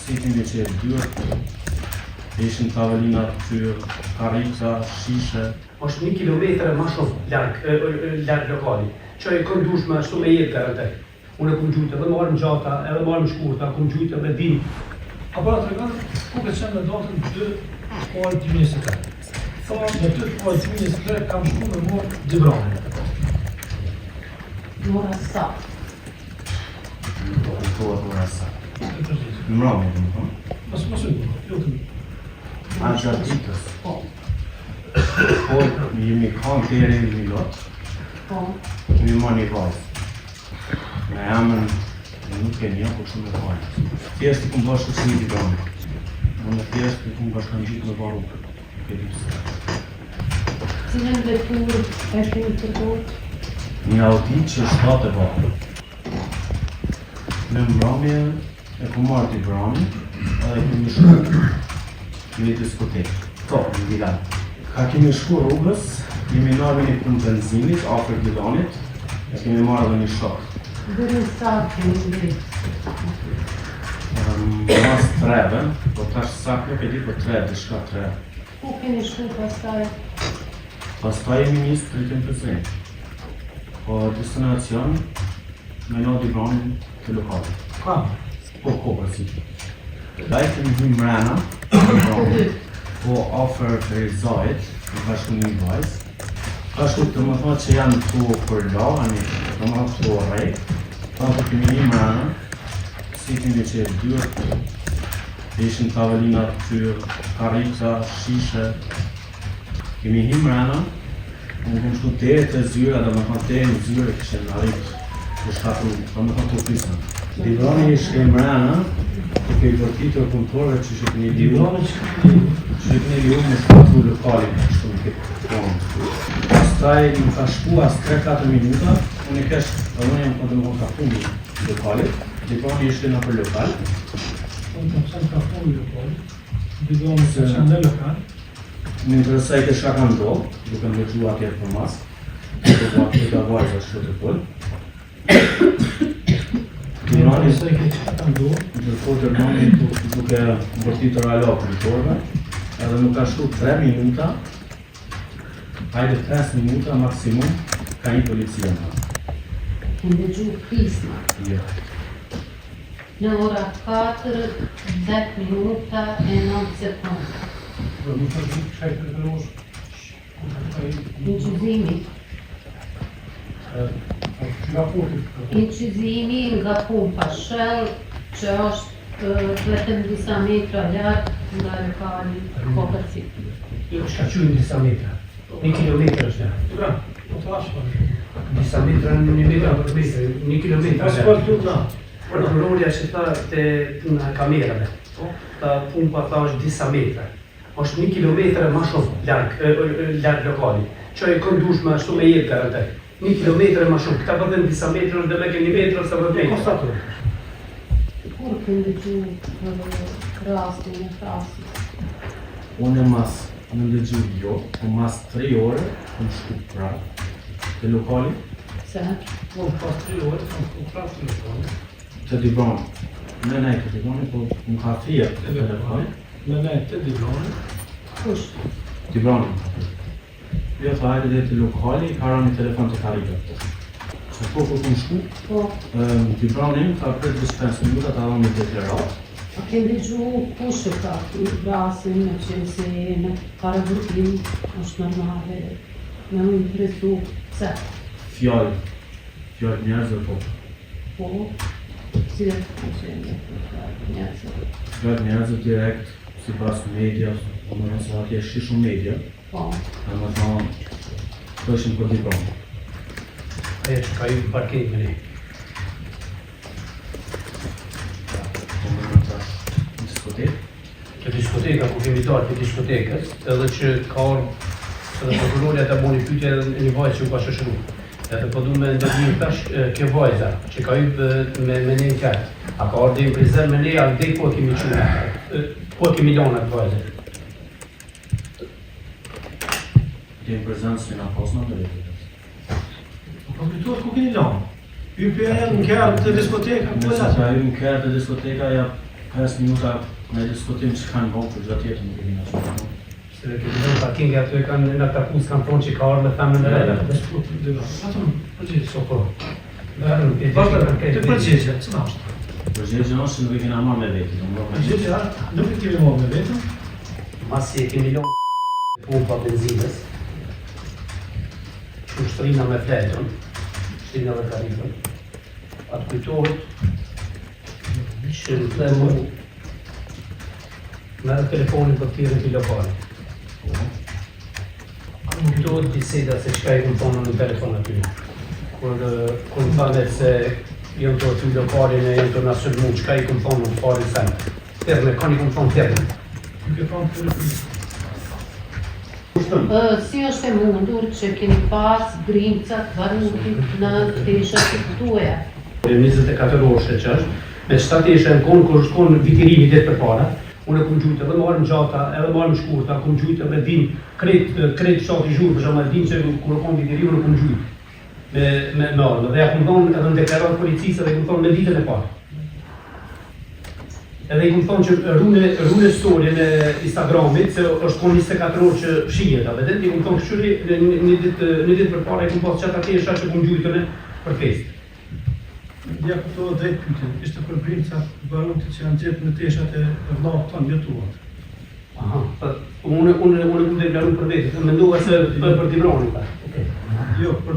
Sitin me që e dyrt, ishin tavolina këtyr, karrica, shishe. Është 1 kilometër më shumë larg lokali. Që e kam dushme ashtu me jetë garantoj. Unë e kam gjujtë edhe marrë gjata, edhe marrë shkurta, kam gjujtë edhe din. Apo atë tregon ku ka qenë në datën 2 shkuar 2023. Thonë në 2 shkuar 2023 kam shku me morë Gjibranin. Mora sa? Ora sa. Në mrami, dhe më thonë. Mos u lutëm. A gjatë ditës. Po. Po, jemi kanë të ere një lot, Po. jemi ma një vajzë. Me emën nuk e një, po shumë e vajzë. Thjesht i këmë bashkë të një digrami. Në thjesht i këmë bashkë në gjitë me baru. Cilën vetur e shumë të tot? Një audit që është 7 e barë. Në mbrëmje e ku marrë t'i brami, edhe kemi shku në një diskotekë. To, në Vilan. Ka kemi shku rrugës, jemi nërë një punë benzinit, afër Vilanit, e kemi marrë dhe një shok. Dërën sa kemi ndrit? Mas 3-ve, po tash sak nuk e di, po 3, dishka 3. Ku keni shku pastaj? Pastaj jemi njësë të rritëm për zemë. Po destinacion, me në Dibranin të lokalit. Ka? Po, përsi. Daj kemi dy mrena, po ofër të rizajt, në bashkë një vajzë. Ashtu të më thonë që janë të për lahani, të më të rej, ta të kemi një mrena, sitin me që e dyrt, ishin tavolina këtyr, karrica, shishe. Kemi një mrena, unë këmë shtu të të zyra, dhe më thonë të në zyre këshën arritë, të shkatu, dhe më thonë të pisën. Divrani ishte mrena, të kej vërtitur punëtorëve që shëtë një liu, që shëtë një liu me shkatu lokalin, kështu në këtë tonë. Pastaj më ka shku as 3-4 minuta, unë e kesh, dhe unë jam këndë më ka puni lokalit, Divrani ishte në për lokal. Unë kam qenë ka puni lokal, Divrani se qenë në lokal. Më interesaj të shka ka ndodhë, duke më gjua atjetë për mas, të ka vajzë ashtu të pëllë. Divrani Se ke që ka ndodhë. Ndërkohë Divrani duke vërtitur ala punëtorëve, edhe më ka shku 3 minuta, hajde 5 minuta maksimum, ka një policia në. Kënë dëgju pisma. Jo. Në ora 4, 10 minuta e 9 sekundë. Nuk të gjithë këshaj për të roshë. Në qëzimi. Në qëzimi nga pumpa Shell, që është vetëm disa metra larg nga lokali Kokërcit. Jo, shka qujnë disa metra. 1 kilometër është ja. Tura, po të ashtë për. Disa metra në 1 metra për metër, 1 kilometër. Transport të nga. Rolja që tha të kamerave, ta pumpa tha është disa metra. Është 1 kilometër më shumë larg lokali. Që e kam dushme ashtu me jetë garantoj. 1 kilometër më shumë. Këta përdhen disa metra është dhe me ke 1 metër ose vërdet. Konstatur. Kur kënë dëgju rastin e frasit? Unë e mas në ndëgju jo, po mas 3 ore, këmë shku pra, të lokali, Se? Unë pas 3 ore, kam shku pra të lokali. të Dibrani. Në nej të Dibrani, po më ka thia të lokali. Me ne të Dibrani. Kush? Dibrani. Jo, tha hajde dhe të lokali, ka ra një telefon të karikët. Që po këmë shku, Po, Dibrani ka për 5 minuta të adhon një deklarat. a kënë dëgju kush e ka rasin në që se në paragrupim është normale. Me më interesu se. Fjallë njerëzë po. Po, si dhe të qenë njerëzë. Fjallë njerëzë direkt, si pas media, më nëse atje shishu media, Po, dhe më thonë, të ishim për Dibrani. Aja që ka ju në parking me ne. Po më në tash në diskotekë. Kjo diskoteka, ku kemi dalë për diskotekës, edhe që ka orë, edhe prokurorja të boni pyetje edhe një vajzë që u ka shëshëru. Edhe po du me ndërgjim tash kjo vajza, që ka ju me ne në kjartë. A ka orë dhe në prizër me ne, a dhe po kemi qënë, po kemi lanë atë vajzë. Kemi prezencë që nga posna të rejtë. Po këtuar ku keni lanë? Ju për e në kërë të diskoteka, ku e Nëse lanë? ka ju në kërë të diskoteka, ja 5 minuta në diskutim që kanë bëhë për gjatë jetën nuk e vina shumë. Se ke vidon parkingi aty kanë në takus kanë thonë që ka ardhur me famën e rreth. Dhe shput të dyra. Atëm, përgjithë. So po. Nuk e Basta, di të përgjithë, që në është? Përgjigje është që nuk e kena marrë me veti. Përgjithë, nuk e kemi marrë me vetëm. Masi e kemi lënë pumpa benzinës. Ushtrina me fletën, ushtrina me karibën. Atë kujtohet që në të mu merë telefonin për tjere t'i lokale. Kujtohet biseda se qka i këmë thonë në telefon aty. Kur më thanet se jënë të aty lokalin e jënë të nasër mu, qka i këmë thonë në të pari semë. Terne, kanë i këmë thonë terne. Nuk e thonë telefonin. Si është e mundur që keni pas grimcat varutit në teshat të këtuja? 24 orë që është, me qëta tesha në konë, kërë është konë vitirini ditë për para, unë e këmë gjujtë edhe marë në gjata, edhe marë në shkurta, këmë gjujtë edhe din kretë shati zhurë, për shumë e din që kërë konë vitiri, unë e këmë gjujtë me armë. Dhe ja këmë thonë edhe në deklarat policisë edhe këmë thonë me ditën e parë. Edhe i këmë thonë që rune storje në Instagramit, se është konë 24 orë që shijet, a vedet, i këmë thonë këshyri një ditë për para i këmë pas qëta tesha që këmë gjujtëne për fest. Ja këto drejt pyetje, ishte për grimcat varutit që janë gjetë në teshat e vllavë tonë jetuat. Aha, unë këmë deklaru për vetë, mendova se për Tivrani. Jo, për